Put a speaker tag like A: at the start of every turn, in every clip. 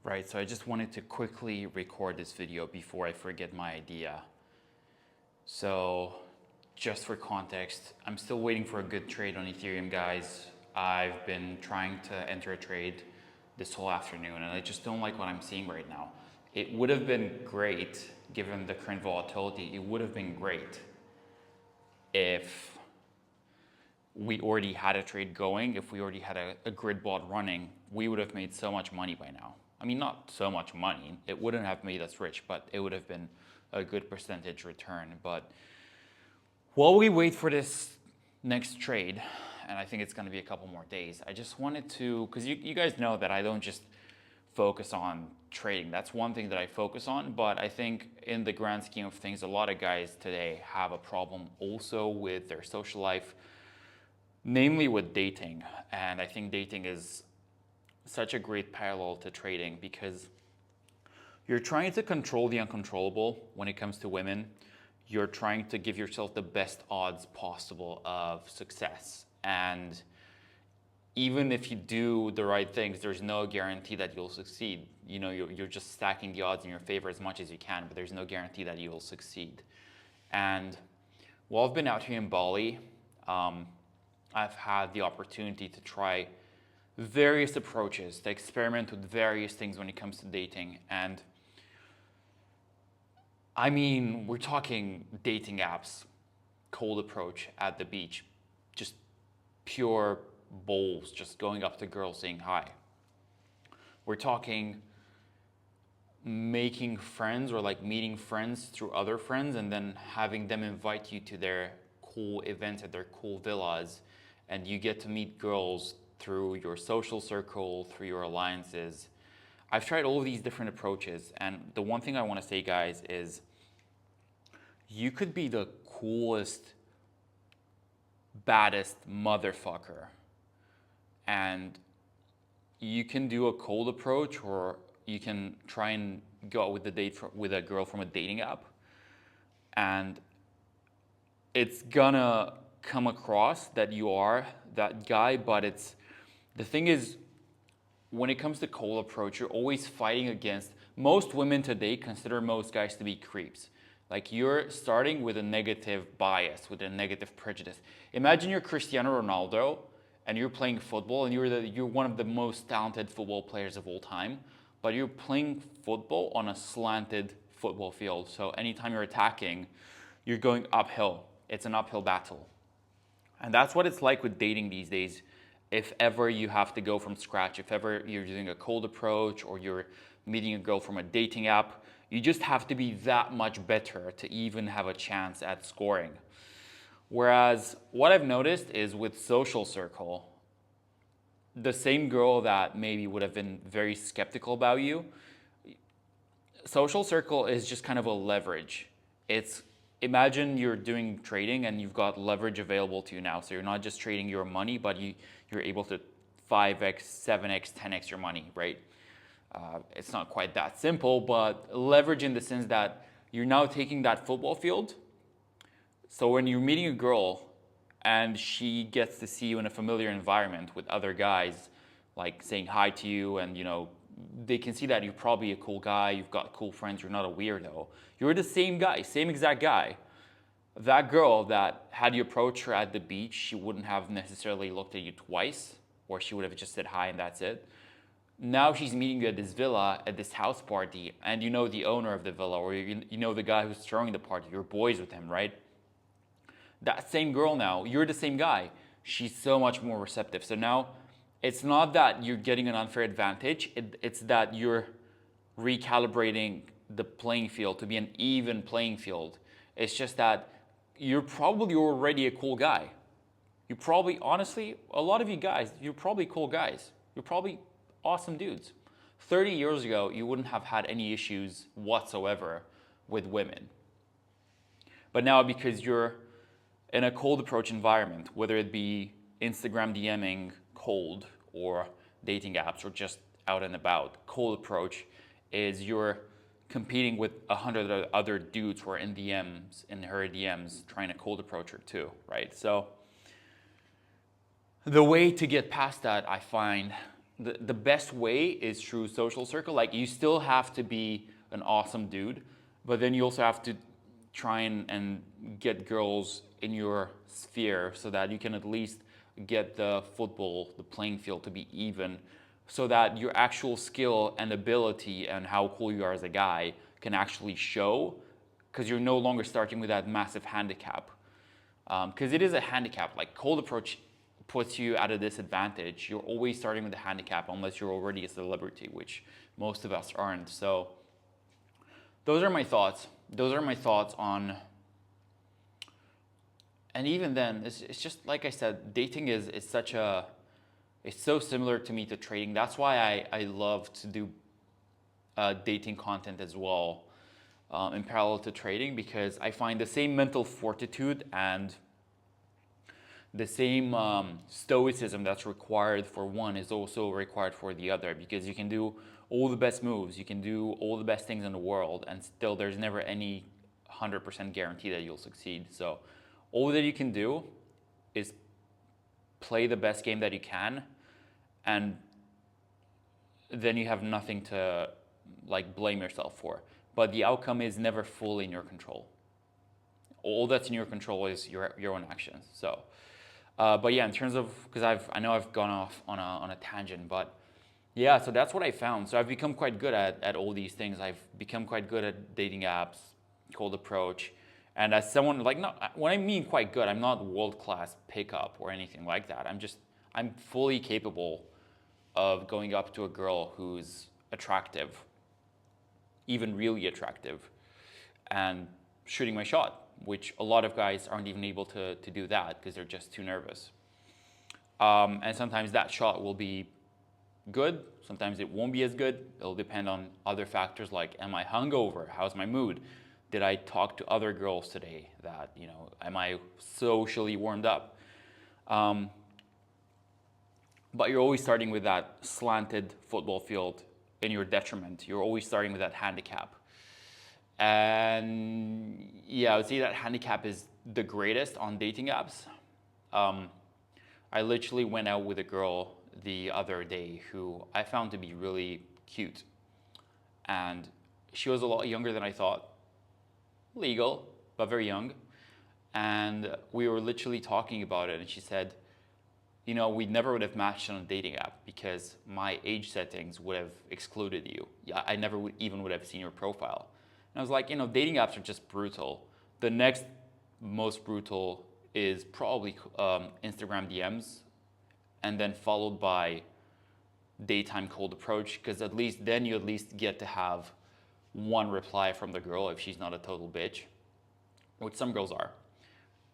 A: Right, so I just wanted to quickly record this video before I forget my idea. So, just for context, I'm still waiting for a good trade on Ethereum, guys. I've been trying to enter a trade this whole afternoon, and I just don't like what I'm seeing right now. It would have been great, given the current volatility, it would have been great if we already had a trade going, if we already had a grid bot running, we would have made so much money by now. I mean, not so much money. It wouldn't have made us rich, but it would have been a good percentage return. But while we wait for this next trade, and I think it's going to be a couple more days, I just wanted to, because you guys know that I don't just focus on trading. That's one thing that I focus on, but I think in the grand scheme of things, a lot of guys today have a problem also with their social life, namely with dating. And I think dating is such a great parallel to trading because you're trying to control the uncontrollable when it comes to women. You're trying to give yourself the best odds possible of success. And even if you do the right things, there's no guarantee that you'll succeed. You know, you're just stacking the odds in your favor as much as you can, but there's no guarantee that you will succeed. And while I've been out here in Bali, I've had the opportunity to try various approaches, to experiment with various things when it comes to dating. And I mean, we're talking dating apps, cold approach at the beach, just pure bowls, just going up to girls saying hi. We're talking making friends or like meeting friends through other friends and then having them invite you to their cool events at their cool villas, and you get to meet girls through your social circle, through your alliances. I've tried all of these different approaches, and the one thing I want to say, guys, is you could be the coolest, baddest motherfucker, and you can do a cold approach, or you can try and go out with with a girl from a dating app, and it's gonna come across that you are that guy, but the thing is, when it comes to cold approach, you're always fighting against, most women today consider most guys to be creeps. Like, you're starting with a negative bias, with a negative prejudice. Imagine you're Cristiano Ronaldo and you're playing football and you're one of the most talented football players of all time, but you're playing football on a slanted football field. So anytime you're attacking, you're going uphill. It's an uphill battle. And that's what it's like with dating these days. If ever you have to go from scratch, if ever you're doing a cold approach or you're meeting a girl from a dating app, you just have to be that much better to even have a chance at scoring. Whereas what I've noticed is with social circle, the same girl that maybe would have been very skeptical about you, social circle is just kind of a leverage. Imagine you're doing trading and you've got leverage available to you now. So you're not just trading your money, but you're able to 5x, 7x, 10x your money, right? It's not quite that simple, but leverage in the sense that you're now taking that football field. So when you're meeting a girl and she gets to see you in a familiar environment with other guys, like saying hi to you, and they can see that you're probably a cool guy, you've got cool friends, you're not a weirdo. You're the same guy, same exact guy. That girl that had you approach her at the beach, she wouldn't have necessarily looked at you twice, or she would have just said hi and that's it. Now she's meeting you at this villa, at this house party, and you know the owner of the villa, or you know the guy who's throwing the party, you're boys with him, right? That same girl now, you're the same guy. She's so much more receptive. So now it's not that you're getting an unfair advantage, it's that you're recalibrating the playing field to be an even playing field. It's just that you're probably already a cool guy. You probably, honestly, a lot of you guys, you're probably cool guys. You're probably awesome dudes. 30 years ago, you wouldn't have had any issues whatsoever with women. But now, because you're in a cold approach environment, whether it be Instagram DMing cold or dating apps or just out and about, cold approach is you're competing with 100 other dudes who are in her DMs, trying to cold approach her too, right? So the way to get past that, I find, the best way is through social circle. Like you still have to be an awesome dude, but then you also have to try and get girls in your sphere so that you can at least get the playing field to be even, so that your actual skill and ability and how cool you are as a guy can actually show, because you're no longer starting with that massive handicap. Because it is a handicap. Like cold approach puts you at a disadvantage. You're always starting with a handicap unless you're already a celebrity, which most of us aren't. So those are my thoughts. Those are my thoughts on. And even then, it's just like I said, dating is such a. It's so similar to me to trading. That's why I love to do dating content as well, in parallel to trading, because I find the same mental fortitude and the same stoicism that's required for one is also required for the other, because you can do all the best moves, you can do all the best things in the world, and still there's never any 100% guarantee that you'll succeed. So all that you can do is play the best game that you can, and then you have nothing to like blame yourself for. But the outcome is never fully in your control. All that's in your control is your own actions. So, but yeah, in terms of, because I know I've gone off on a tangent, but yeah, so that's what I found. So I've become quite good at all these things. I've become quite good at dating apps, cold approach, and as someone like, not when I mean quite good, I'm not world class pickup or anything like that. I'm fully capable of going up to a girl who's attractive, even really attractive, and shooting my shot, which a lot of guys aren't even able to do that because they're just too nervous. And sometimes that shot will be good, sometimes it won't be as good. It'll depend on other factors like, am I hungover? How's my mood? Did I talk to other girls today? That, am I socially warmed up? But you're always starting with that slanted football field in your detriment. You're always starting with that handicap. And yeah, I would say that handicap is the greatest on dating apps. I literally went out with a girl the other day who I found to be really cute. And she was a lot younger than I thought. Legal, but very young. And we were literally talking about it, and she said, we never would have matched on a dating app because my age settings would have excluded you. Yeah, I never would have seen your profile. And I was like, dating apps are just brutal. The next most brutal is probably Instagram DMs, and then followed by daytime cold approach, because at least then you at least get to have one reply from the girl if she's not a total bitch, which some girls are.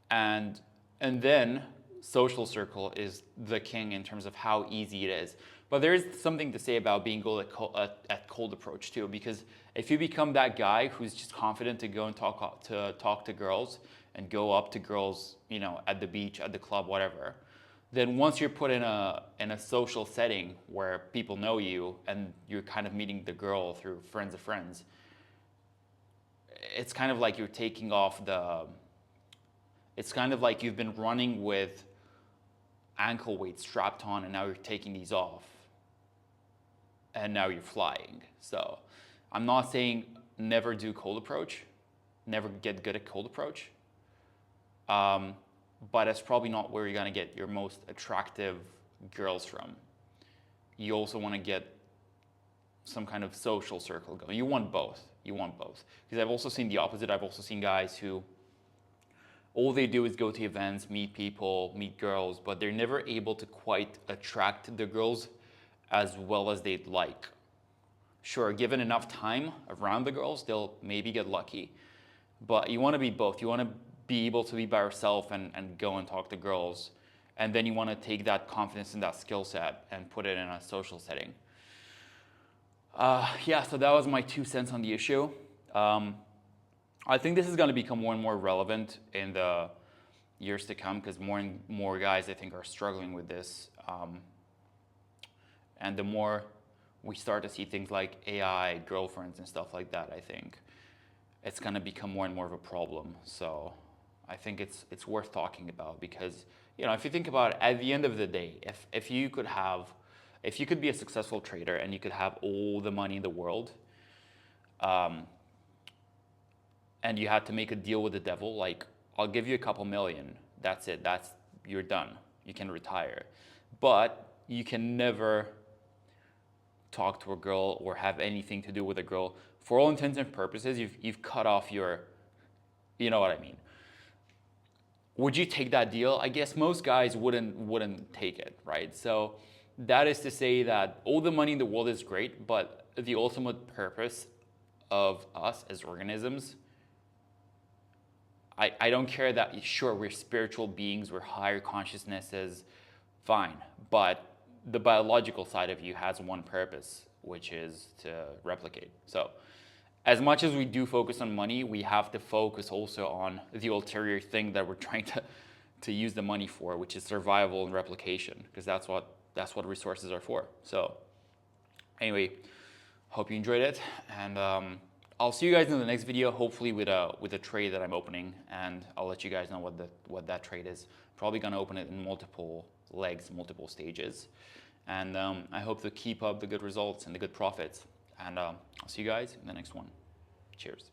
A: And then social circle is the king in terms of how easy it is. But there is something to say about being good at cold approach too, because if you become that guy who's just confident to go and talk to girls and go up to girls, at the beach, at the club, whatever, then once you're put in a social setting where people know you and you're kind of meeting the girl through friends of friends, it's kind of like you're taking off it's kind of like you've been running with ankle weights strapped on and now you're taking these off and now you're flying. So I'm not saying never do cold approach, never get good at cold approach, but that's probably not where you're going to get your most attractive girls from. You also want to get some kind of social circle going. You want both. Because I've also seen the opposite. I've also seen guys who all they do is go to events, meet people, meet girls, but they're never able to quite attract the girls as well as they'd like. Sure, given enough time around the girls, they'll maybe get lucky. But you want to be both. You want to be able to be by yourself and go and talk to girls. And then you want to take that confidence and that skill set and put it in a social setting. So that was my 2 cents on the issue. I think this is going to become more and more relevant in the years to come because more and more guys, I think, are struggling with this. And the more we start to see things like AI, girlfriends, and stuff like that, I think it's going to become more and more of a problem. So I think it's worth talking about because, if you think about it, at the end of the day, if you could have If you could be a successful trader and you could have all the money in the world, and you had to make a deal with the devil, like, I'll give you a couple million, that's it, you're done, you can retire. But you can never talk to a girl or have anything to do with a girl. For all intents and purposes, you've cut off your, you know what I mean. Would you take that deal? I guess most guys wouldn't take it, right? So that is to say that all the money in the world is great, but the ultimate purpose of us as organisms, I don't care that, sure, we're spiritual beings, we're higher consciousnesses, fine. But the biological side of you has one purpose, which is to replicate. So as much as we do focus on money, we have to focus also on the ulterior thing that we're trying to use the money for, which is survival and replication, because that's what resources are for. So anyway, hope you enjoyed it, and I'll see you guys in the next video, hopefully with a trade that I'm opening, and I'll let you guys know what that trade is. Probably gonna open it in multiple legs, multiple stages, and I hope to keep up the good results and the good profits. And I'll see you guys in the next one. Cheers.